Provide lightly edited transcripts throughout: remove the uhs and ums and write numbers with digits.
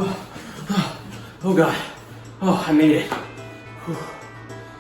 Oh god. Oh, I made it. Whew.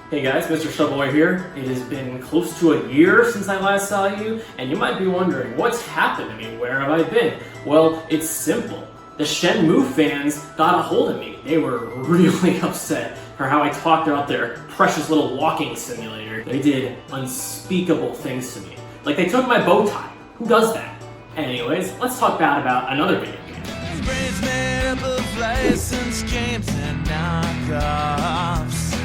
Hey guys, Mr. Shovelware here. It has been close to a year since I last saw you, and you might be wondering, what's happened to me? Where have I been? Well, it's simple. The Shenmue fans got a hold of me. They were really upset for how I talked about their precious little walking simulator. They did unspeakable things to me. Like they took my bow tie. Who does that? Anyways, let's talk bad about another video game. Brains made up of licensed games and knockoffs.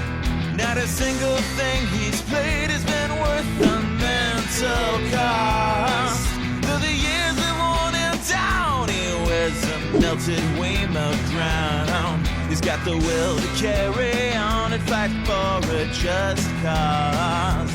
Not a single thing he's played has been worth the mental cost. Though the years have worn him down, he wears a melted Weymouth crown. He's got the will to carry on and fight for a just cause.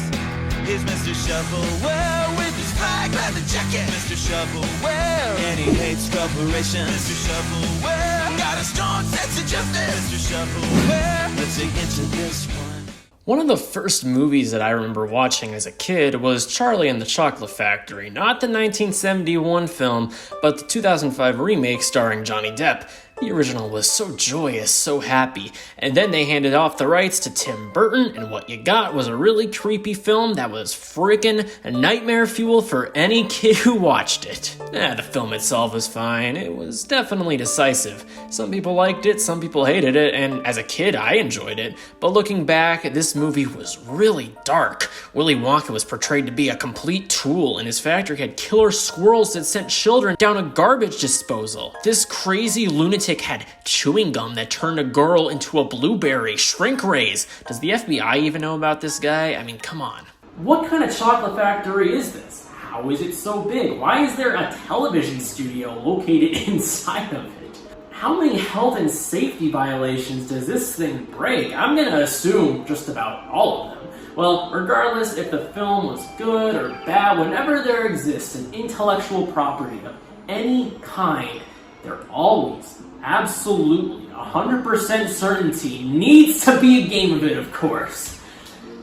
He's Mr. Shovelware with his flag leather jacket. Mr. Shovelware, and he hates corporations. Mr. Shovelware, got a strong sense of justice. Mr. Shovelware, let's dig into this one. One of the first movies that I remember watching as a kid was Charlie and the Chocolate Factory. Not the 1971 film, but the 2005 remake starring Johnny Depp. The original was so joyous, so happy, and then they handed off the rights to Tim Burton, and what you got was a really creepy film that was freaking nightmare fuel for any kid who watched it. The film itself was fine. It was definitely decisive. Some people liked it, some people hated it, and as a kid, I enjoyed it. But looking back, this movie was really dark. Willy Wonka was portrayed to be a complete tool, and his factory had killer squirrels that sent children down a garbage disposal. This crazy lunatic had chewing gum that turned a girl into a blueberry, shrink rays. Does the FBI even know about this guy? I mean, come on. What kind of chocolate factory is this? How is it so big? Why is there a television studio located inside of it? How many health and safety violations does this thing break? I'm gonna assume just about all of them. Well, regardless if the film was good or bad, whenever there exists an intellectual property of any kind, there always, absolutely, 100% certainty needs to be a game of it, of course.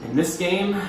In this game,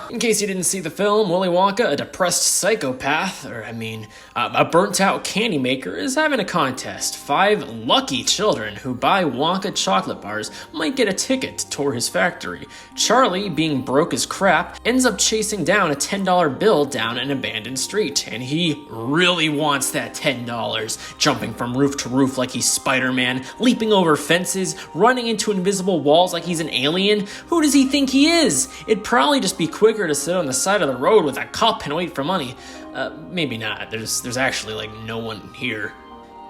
In case you didn't see the film, Willy Wonka, a depressed psychopath, a burnt-out candy maker, is having a contest. 5 lucky children who buy Wonka chocolate bars might get a ticket to tour his factory. Charlie, being broke as crap, ends up chasing down a $10 bill down an abandoned street, and he really wants that $10, jumping from roof to roof like he's Spider-Man, leaping over fences, running into invisible walls like he's an alien. Who does he think he is? It'd probably just be quicker to sit on the side of the road with a cup and wait for money. Maybe not. There's actually no one here.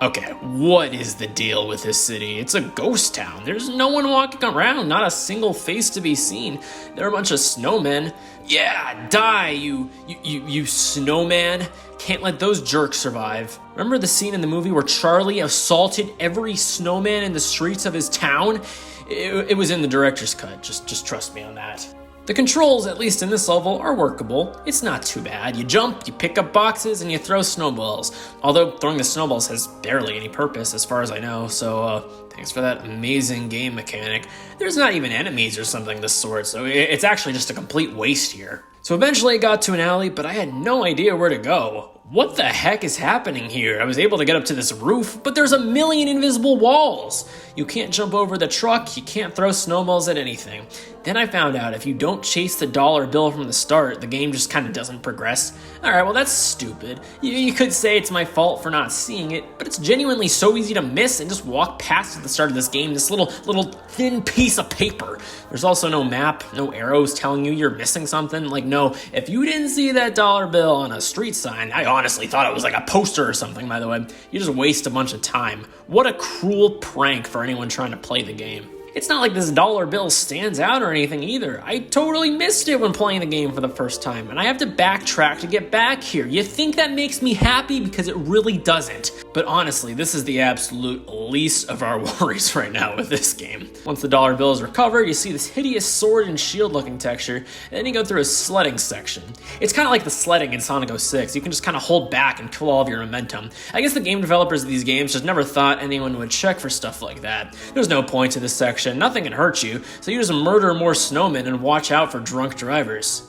Okay, what is the deal with this city? It's a ghost town. There's no one walking around, not a single face to be seen. There are a bunch of snowmen. Yeah, die, you snowman. Can't let those jerks survive. Remember the scene in the movie where Charlie assaulted every snowman in the streets of his town? It was in the director's cut. Just trust me on that. The controls, at least in this level, are workable. It's not too bad. You jump, you pick up boxes, and you throw snowballs. Although throwing the snowballs has barely any purpose as far as I know, so thanks for that amazing game mechanic. There's not even enemies or something of the sort, so it's actually just a complete waste here. So eventually I got to an alley, but I had no idea where to go. What the heck is happening here? I was able to get up to this roof, but there's a million invisible walls. You can't jump over the truck, you can't throw snowballs at anything. Then I found out if you don't chase the dollar bill from the start, the game just kind of doesn't progress. Alright, well that's stupid. You could say it's my fault for not seeing it, but it's genuinely so easy to miss and just walk past at the start of this game, this little thin piece of paper. There's also no map, no arrows telling you you're missing something. No, if you didn't see that dollar bill on a street sign, I honestly thought it was like a poster or something, by the way. You just waste a bunch of time. What a cruel prank for anyone trying to play the game. It's not like this dollar bill stands out or anything either. I totally missed it when playing the game for the first time, and I have to backtrack to get back here. You think that makes me happy? Because it really doesn't. But honestly, this is the absolute least of our worries right now with this game. Once the dollar bill is recovered, you see this hideous sword and shield looking texture, and then you go through a sledding section. It's kind of like the sledding in Sonic 06. You can just kind of hold back and kill all of your momentum. I guess the game developers of these games just never thought anyone would check for stuff like that. There's no point to this section. Nothing can hurt you, so you just murder more snowmen and watch out for drunk drivers.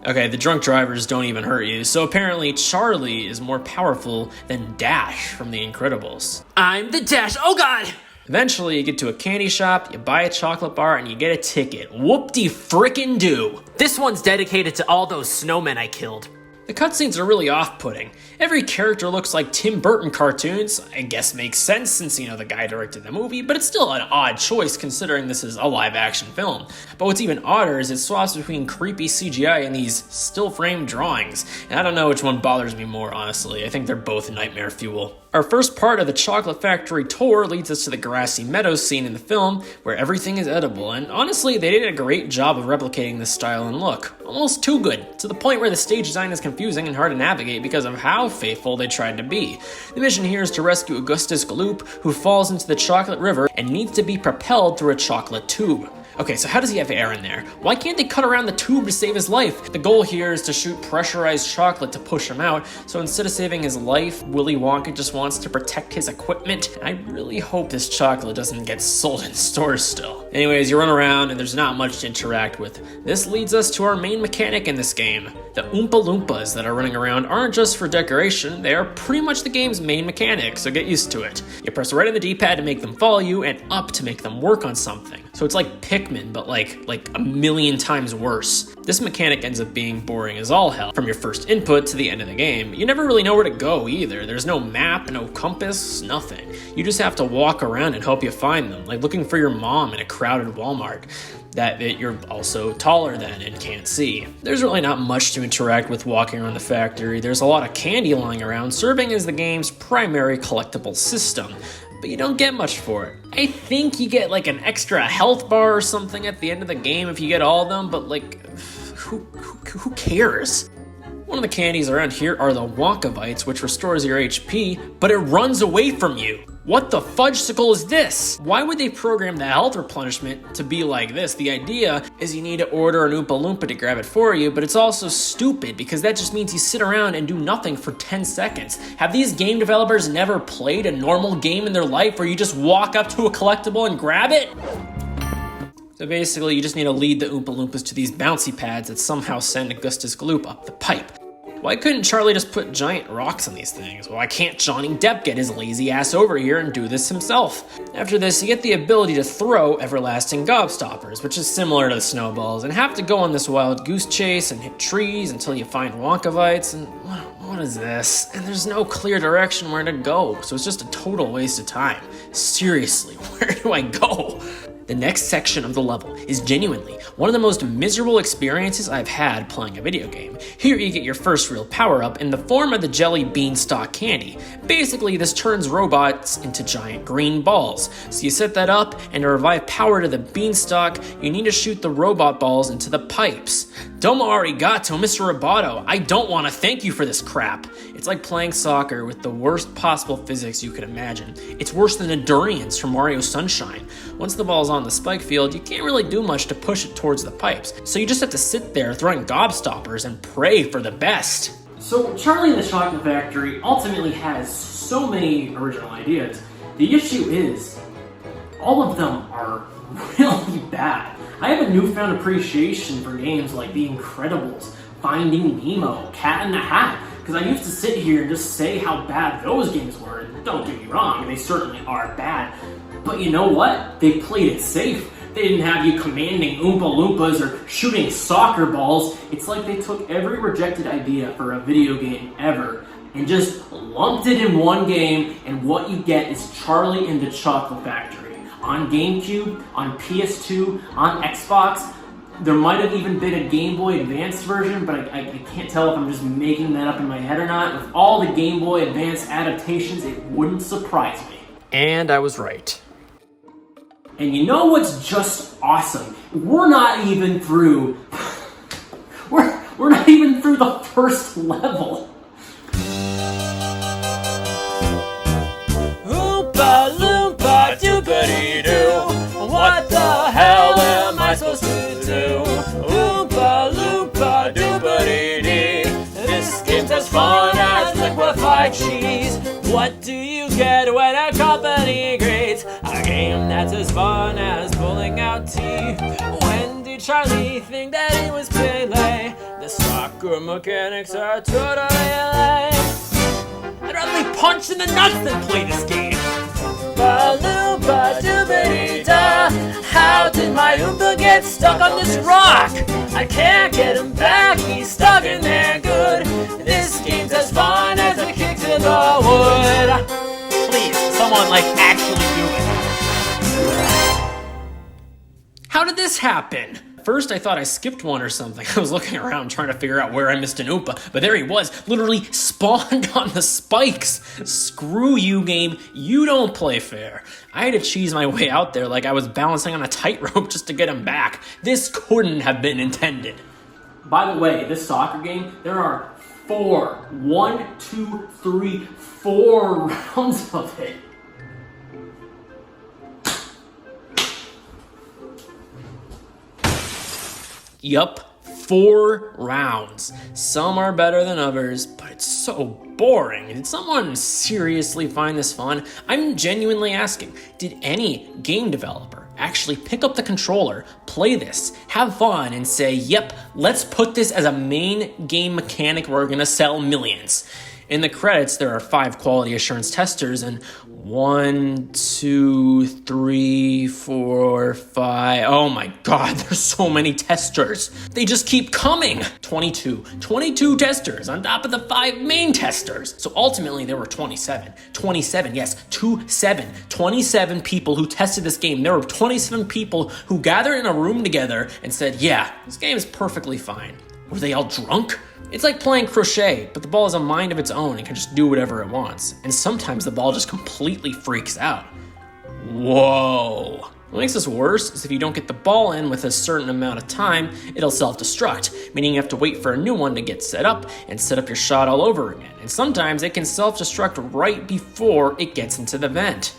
Okay, the drunk drivers don't even hurt you, so apparently Charlie is more powerful than Dash from The Incredibles. I'm the Dash, oh god! Eventually, you get to a candy shop, you buy a chocolate bar, and you get a ticket. Whoop-de-frickin-do! This one's dedicated to all those snowmen I killed. The cutscenes are really off-putting. Every character looks like Tim Burton cartoons. I guess makes sense since, the guy directed the movie, but it's still an odd choice considering this is a live-action film. But what's even odder is it swaps between creepy CGI and these still-frame drawings. And I don't know which one bothers me more, honestly. I think they're both nightmare fuel. Our first part of the Chocolate Factory tour leads us to the grassy meadows scene in the film, where everything is edible, and honestly, they did a great job of replicating this style and look. Almost too good, to the point where the stage design is confusing and hard to navigate because of how faithful they tried to be. The mission here is to rescue Augustus Gloop, who falls into the chocolate river and needs to be propelled through a chocolate tube. Okay, so how does he have air in there? Why can't they cut around the tube to save his life? The goal here is to shoot pressurized chocolate to push him out, so instead of saving his life, Willy Wonka just wants to protect his equipment. I really hope this chocolate doesn't get sold in stores still. Anyways, you run around and there's not much to interact with. This leads us to our main mechanic in this game. The Oompa Loompas that are running around aren't just for decoration, they are pretty much the game's main mechanic, so get used to it. You press right on the D-pad to make them follow you, and up to make them work on something. So it's like Pikmin, but like a million times worse. This mechanic ends up being boring as all hell. From your first input to the end of the game, you never really know where to go either. There's no map, no compass, nothing. You just have to walk around and hope you find them, like looking for your mom in a crowded Walmart that you're also taller than and can't see. There's really not much to interact with walking around the factory. There's a lot of candy lying around, serving as the game's primary collectible system, but you don't get much for it. I think you get like an extra health bar or something at the end of the game if you get all of them, but like, who cares? One of the candies around here are the Wonka Bites, which restores your HP, but it runs away from you. What the fudgesicle is this? Why would they program the health replenishment to be like this? The idea is you need to order an Oompa Loompa to grab it for you, but it's also stupid because that just means you sit around and do nothing for 10 seconds. Have these game developers never played a normal game in their life where you just walk up to a collectible and grab it? So basically, you just need to lead the Oompa Loompas to these bouncy pads that somehow send Augustus Gloop up the pipe. Why couldn't Charlie just put giant rocks on these things? Why can't Johnny Depp get his lazy ass over here and do this himself? After this, you get the ability to throw everlasting gobstoppers, which is similar to the snowballs, and have to go on this wild goose chase and hit trees until you find Wonka Bites, and what is this? And there's no clear direction where to go, so it's just a total waste of time. Seriously, where do I go? The next section of the level is genuinely one of the most miserable experiences I've had playing a video game. Here you get your first real power-up in the form of the jelly beanstalk candy. Basically, this turns robots into giant green balls. So you set that up, and to revive power to the beanstalk, you need to shoot the robot balls into the pipes. Domo arigato, Mr. Roboto. I don't want to thank you for this crap. It's like playing soccer with the worst possible physics you could imagine. It's worse than the durians from Mario Sunshine. Once the ball's on the spike field, you can't really do much to push it towards the pipes. So you just have to sit there throwing gobstoppers and pray for the best. So Charlie and the Chocolate Factory ultimately has so many original ideas. The issue is, all of them are really bad. I have a newfound appreciation for games like The Incredibles, Finding Nemo, Cat in the Hat, because I used to sit here and just say how bad those games were, and don't get me wrong, they certainly are bad. But you know what? They played it safe. They didn't have you commanding Oompa Loompas or shooting soccer balls. It's like they took every rejected idea for a video game ever and just lumped it in one game, and what you get is Charlie and the Chocolate Factory. On Gamecube, on PS2, on Xbox. There might have even been a Game Boy Advance version, but I can't tell if I'm just making that up in my head or not. With all the Game Boy Advance adaptations, it wouldn't surprise me. And I was right. And you know what's just awesome? We're not even through... We're not even through the first level. Oompa Loompa doopity-doo. What the hell am I supposed to do? Oompa Loompa doopity-dee. This game's as fun as liquefied cheese. What do you get when a company creates a game that's as fun as pulling out teeth? When did Charlie think that he was Pele? The soccer mechanics are totally lame. I'd rather be punched in the nuts than play this game. Ba-loompa-doobity-da. How did my Oompa get stuck on this rock? I can't get him back, he's stuck in there good. This game's as fun as a kick to the wood. Please, someone actually do it. How did this happen? First, I thought I skipped one or something. I was looking around trying to figure out where I missed an Oompa, but there he was, literally spawned on the spikes. Screw you, game. You don't play fair. I had to cheese my way out there like I was balancing on a tightrope just to get him back. This couldn't have been intended. By the way, this soccer game, there are 4 rounds of it. Yup, 4 rounds. Some are better than others, but it's so boring. Did someone seriously find this fun? I'm genuinely asking, did any game developer actually pick up the controller, play this, have fun, and say, yep, let's put this as a main game mechanic we're gonna sell millions? In the credits, there are 5 quality assurance testers, and 1, 2, 3, 4, 5. Oh my god, there's so many testers. They just keep coming. 22 testers on top of the 5 main testers. So ultimately, there were 27. 27, yes, 27 people who tested this game. There were 27 people who gathered in a room together and said, yeah, this game is perfectly fine. Were they all drunk? It's like playing crochet, but the ball has a mind of its own and can just do whatever it wants. And sometimes the ball just completely freaks out. Whoa. What makes this worse is if you don't get the ball in with a certain amount of time, it'll self-destruct, meaning you have to wait for a new one to get set up and set up your shot all over again. And sometimes it can self-destruct right before it gets into the vent.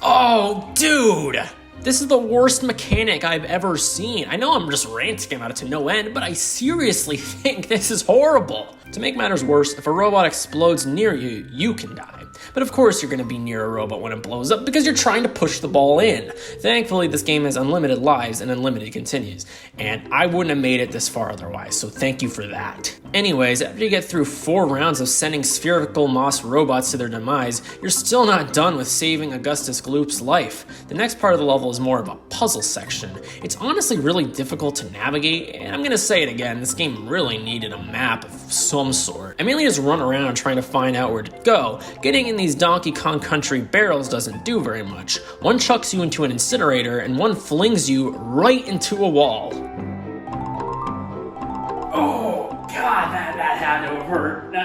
Oh, dude! This is the worst mechanic I've ever seen. I know I'm just ranting about it to no end, but I seriously think this is horrible. To make matters worse, if a robot explodes near you, you can die. But of course you're going to be near a robot when it blows up because you're trying to push the ball in. Thankfully, this game has unlimited lives and unlimited continues, and I wouldn't have made it this far otherwise, so thank you for that. Anyways, after you get through 4 rounds of sending spherical moss robots to their demise, you're still not done with saving Augustus Gloop's life. The next part of the level is more of a puzzle section. It's honestly really difficult to navigate, and I'm going to say it again, this game really needed a map of some sort. I mainly just run around trying to find out where to go. Getting in these Donkey Kong Country barrels doesn't do very much. One chucks you into an incinerator, and one flings you right into a wall. Oh, God, that had to hurt.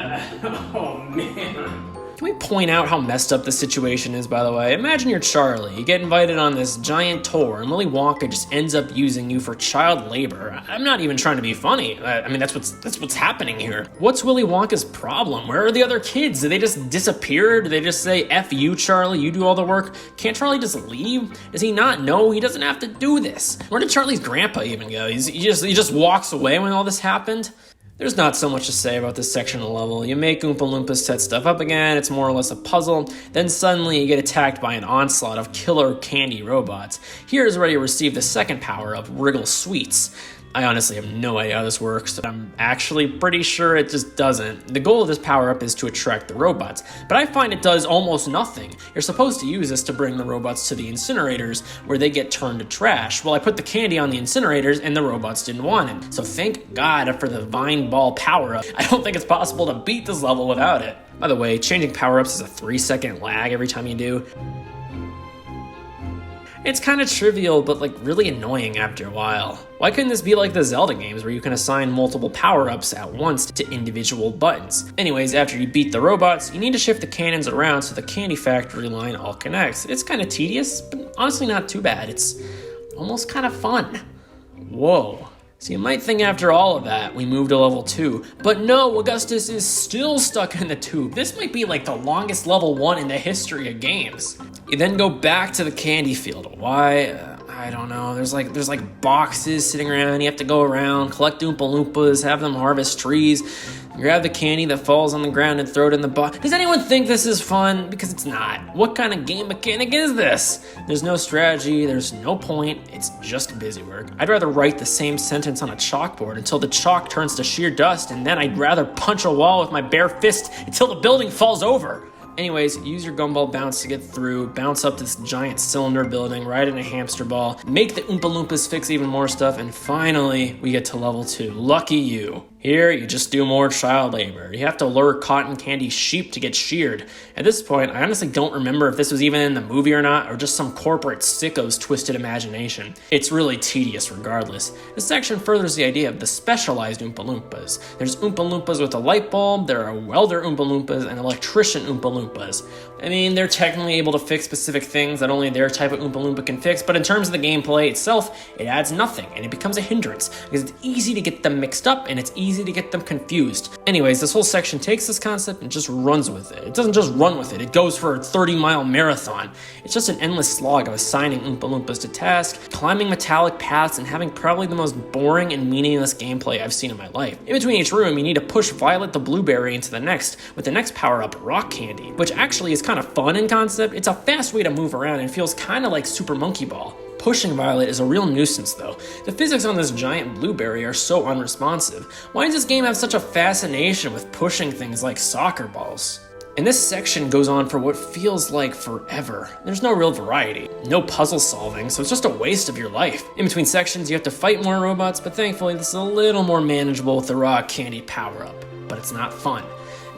Oh, man. Can we point out how messed up the situation is, by the way? Imagine you're Charlie. You get invited on this giant tour, and Willy Wonka just ends up using you for child labor. I'm not even trying to be funny. I mean, that's what's happening here. What's Willy Wonka's problem? Where are the other kids? Did they just disappear? Did they just say, F you, Charlie, you do all the work? Can't Charlie just leave? Does he not know he doesn't have to do this? Where did Charlie's grandpa even go? He just walks away when all this happened? There's not so much to say about this section of the level. You make Oompa Loompas set stuff up again, it's more or less a puzzle, then suddenly you get attacked by an onslaught of killer candy robots. Here is where you receive the second power of Wriggle Sweets. I honestly have no idea how this works, but I'm actually pretty sure it just doesn't. The goal of this power-up is to attract the robots, but I find it does almost nothing. You're supposed to use this to bring the robots to the incinerators, where they get turned to trash. Well, I put the candy on the incinerators, and the robots didn't want it. So thank God for the Vine Ball power-up. I don't think it's possible to beat this level without it. By the way, changing power-ups is a 3-second lag every time you do. It's kind of trivial, but really annoying after a while. Why couldn't this be like the Zelda games where you can assign multiple power-ups at once to individual buttons? Anyways, after you beat the robots, you need to shift the cannons around so the Candy Factory line all connects. It's kind of tedious, but honestly not too bad. It's almost kind of fun. Whoa. So you might think after all of that, we moved to level 2, but no, Augustus is still stuck in the tube. This might be the longest level 1 in the history of games. You then go back to the candy field. Why? I I don't know. There's like boxes sitting around. You have to go around, collect Oompa Loompas, have them harvest trees, grab the candy that falls on the ground and throw it in the box. Does anyone think this is fun? Because it's not. What kind of game mechanic is this? There's no strategy, there's no point, it's just busy work. I'd rather write the same sentence on a chalkboard until the chalk turns to sheer dust, and then I'd rather punch a wall with my bare fist until the building falls over. Anyways, use your gumball bounce to get through, bounce up this giant cylinder building, ride in a hamster ball, make the Oompa Loompas fix even more stuff, and finally, we get to level 2. Lucky you. Here, you just do more child labor. You have to lure cotton candy sheep to get sheared. At this point, I honestly don't remember if this was even in the movie or not, or just some corporate sicko's twisted imagination. It's really tedious regardless. This section furthers the idea of the specialized Oompa Loompas. There's Oompa Loompas with a light bulb, there are welder Oompa Loompas, and electrician Oompa Loompas. I mean, they're technically able to fix specific things that only their type of Oompa Loompa can fix, but in terms of the gameplay itself, it adds nothing, and it becomes a hindrance, because it's easy to get them mixed up, and it's easy to get them confused. Anyways, this whole section takes this concept and just runs with it. It doesn't just run with it, it goes for a 30-mile marathon. It's just an endless slog of assigning Oompa Loompas to tasks, climbing metallic paths, and having probably the most boring and meaningless gameplay I've seen in my life. In between each room, you need to push Violet the Blueberry into the next, with the next power-up Rock Candy, which actually is kind of fun in concept. It's a fast way to move around and feels kind of like Super Monkey Ball. Pushing Violet is a real nuisance though. The physics on this giant blueberry are so unresponsive. Why does this game have such a fascination with pushing things like soccer balls? And this section goes on for what feels like forever. There's no real variety, no puzzle solving, so it's just a waste of your life. In between sections, you have to fight more robots, but thankfully this is a little more manageable with the Rock Candy power-up. But it's not fun.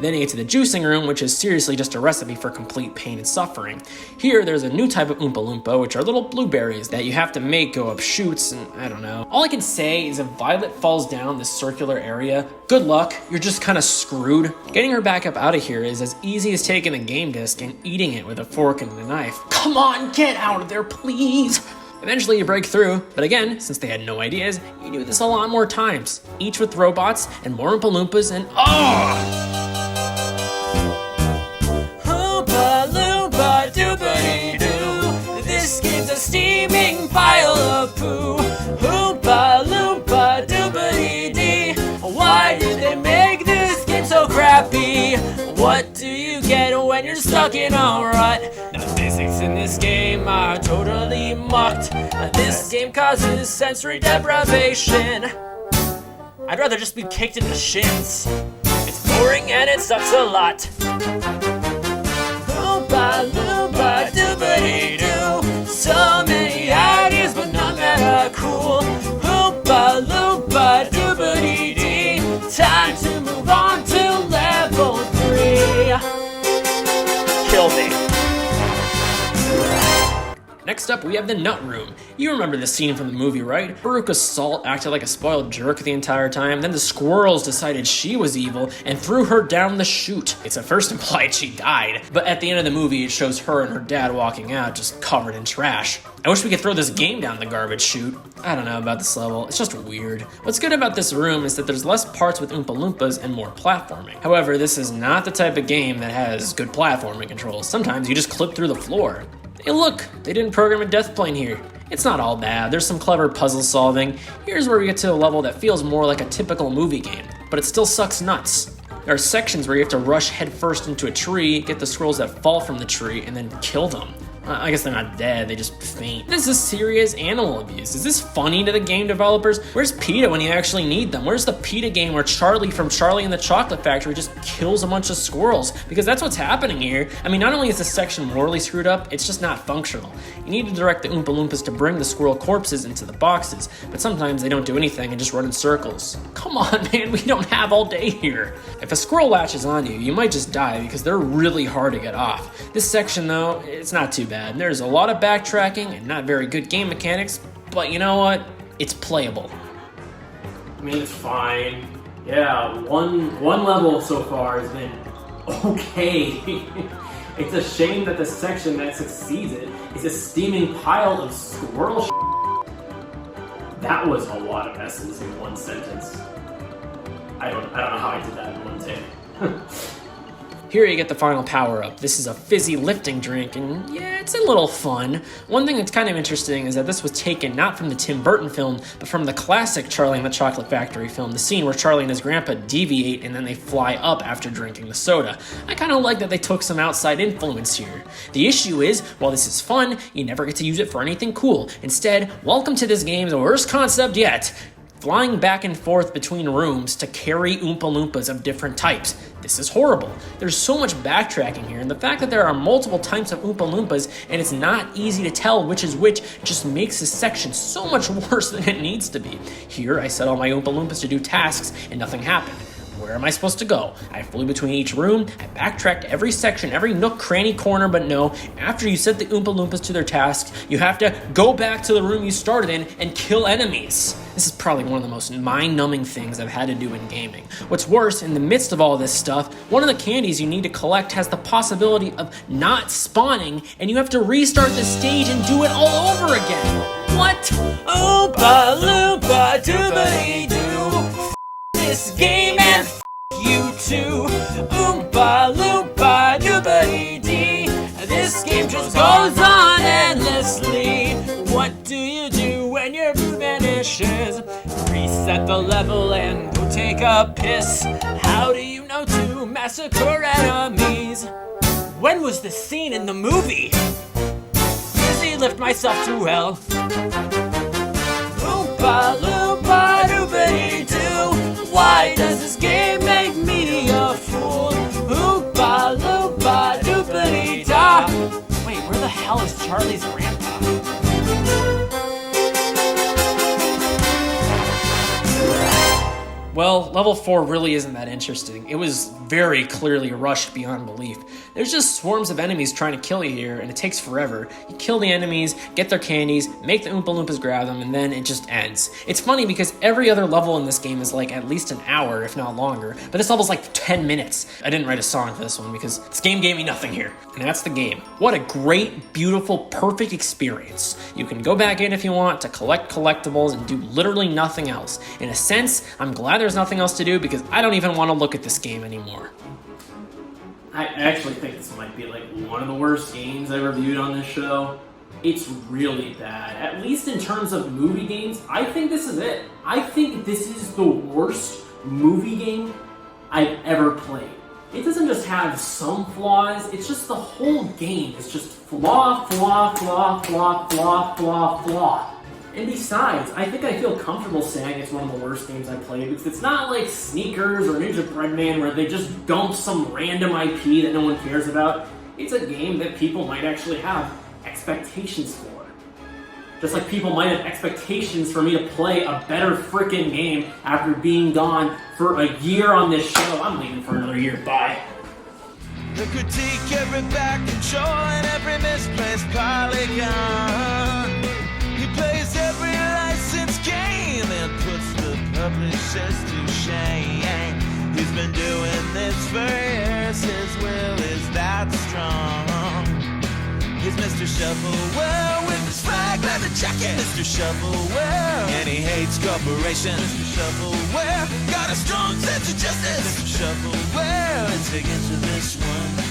Then you get to the juicing room, which is seriously just a recipe for complete pain and suffering. Here, there's a new type of Oompa Loompa, which are little blueberries that you have to make go up chutes, and I don't know. All I can say is if Violet falls down this circular area, good luck, you're just kind of screwed. Getting her back up out of here is as easy as taking a game disc and eating it with a fork and a knife. Come on, get out of there, please! Eventually you break through, but again, since they had no ideas, you do this a lot more times. Each with robots and more Oompa Loompas and This game's a steaming pile of poo. Oompa Loompa doobity-dee. Why did they make this game so crappy? What do you get when you're stuck in a rut? The physics in this game are totally mucked. This game causes sensory deprivation. I'd rather just be kicked in the shins. It's boring and it sucks a lot. Oompa Loompa doobity-doo. So many ideas, but none that are cool. Oompa Loompa doobity-dee. Time to move on to level 3. Kill me. Next up, we have the Nut Room. You remember this scene from the movie, right? Veruca Salt acted like a spoiled jerk the entire time, then the squirrels decided she was evil and threw her down the chute. It's at first implied she died, but at the end of the movie it shows her and her dad walking out just covered in trash. I wish we could throw this game down the garbage chute. I don't know about this level, it's just weird. What's good about this room is that there's less parts with Oompa Loompas and more platforming. However, this is not the type of game that has good platforming controls. Sometimes you just clip through the floor. Hey look, they didn't program a death plane here. It's not all bad, there's some clever puzzle solving. Here's where we get to a level that feels more like a typical movie game, but it still sucks nuts. There are sections where you have to rush headfirst into a tree, get the squirrels that fall from the tree, and then kill them. I guess they're not dead, they just faint. This is serious animal abuse. Is this funny to the game developers? Where's PETA when you actually need them? Where's the PETA game where Charlie from Charlie and the Chocolate Factory just kills a bunch of squirrels? Because that's what's happening here. I mean, not only is this section morally screwed up, it's just not functional. You need to direct the Oompa Loompas to bring the squirrel corpses into the boxes, but sometimes they don't do anything and just run in circles. Come on, man, we don't have all day here. If a squirrel latches on you, you might just die because they're really hard to get off. This section, though, it's not too bad. There's a lot of backtracking and not very good game mechanics, but you know what? It's playable. I mean, it's fine. Yeah, one level so far has been okay. It's a shame that the section that succeeds it is a steaming pile of squirrel That was a lot of S's in one sentence. I don't know how I did that in one take. Here you get the final power-up. This is a fizzy lifting drink, and yeah, it's a little fun. One thing that's kind of interesting is that this was taken not from the Tim Burton film, but from the classic Charlie and the Chocolate Factory film, the scene where Charlie and his grandpa deviate and then they fly up after drinking the soda. I kind of like that they took some outside influence here. The issue is, while this is fun, you never get to use it for anything cool. Instead, welcome to this game's worst concept yet. Flying back and forth between rooms to carry Oompa Loompas of different types. This is horrible. There's so much backtracking here, and the fact that there are multiple types of Oompa Loompas and it's not easy to tell which is which just makes this section so much worse than it needs to be. Here, I set all my Oompa Loompas to do tasks and nothing happened. Where am I supposed to go? I flew between each room, I backtracked every section, every nook, cranny, corner, but no, after you set the Oompa Loompas to their tasks, you have to go back to the room you started in and kill enemies. This is probably one of the most mind-numbing things I've had to do in gaming. What's worse, in the midst of all this stuff, one of the candies you need to collect has the possibility of not spawning, and you have to restart the stage and do it all over again. What? Oompa Loompa doobity-doo. This game and you too. Oompa Loompa doobity-dee. This game just goes on endlessly. What do you do when your food vanishes? Reset the level and go take a piss. How do you know to massacre enemies? When was this scene in the movie? Busy lift myself to hell. Oompa Loompa doobity-doo. Why does this game make me a fool? Oompa Loompa doobity-da. Wait, where the hell is Charlie's grandpa? Well, level 4 really isn't that interesting. It was very clearly rushed beyond belief. There's just swarms of enemies trying to kill you here, and it takes forever. You kill the enemies, get their candies, make the Oompa Loompas grab them, and then it just ends. It's funny because every other level in this game is like at least an hour, if not longer, but this level's like 10 minutes. I didn't write a song for this one because this game gave me nothing here, and that's the game. What a great, beautiful, perfect experience. You can go back in if you want to collect collectibles and do literally nothing else. In a sense, I'm glad there's nothing else to do because I don't even want to look at this game anymore. I actually think this might be like one of the worst games I reviewed on this show. It's really bad. At least in terms of movie games, I think this is it. I think this is the worst movie game I've ever played. It doesn't just have some flaws, it's just the whole game. It's just flaw, flaw, flaw, flaw, flaw, flaw, flaw. And besides, I think I feel comfortable saying it's one of the worst games I played because it's not like Sneakers or Ninja Breadman where they just dump some random IP that no one cares about. It's a game that people might actually have expectations for. Just like people might have expectations for me to play a better frickin' game after being gone for a year on this show. I'm leaving for another year. Bye. They critique every back control and every misplaced polygon. He plays every licensed game and puts the publishers to shame. He's been doing this for years, his will is that strong. He's Mr. Shovelware with his flag leather jacket. Mr. Shovelware, and he hates corporations. Mr. Shovelware, got a strong sense of justice. Mr. Shovelware, let's dig into this one.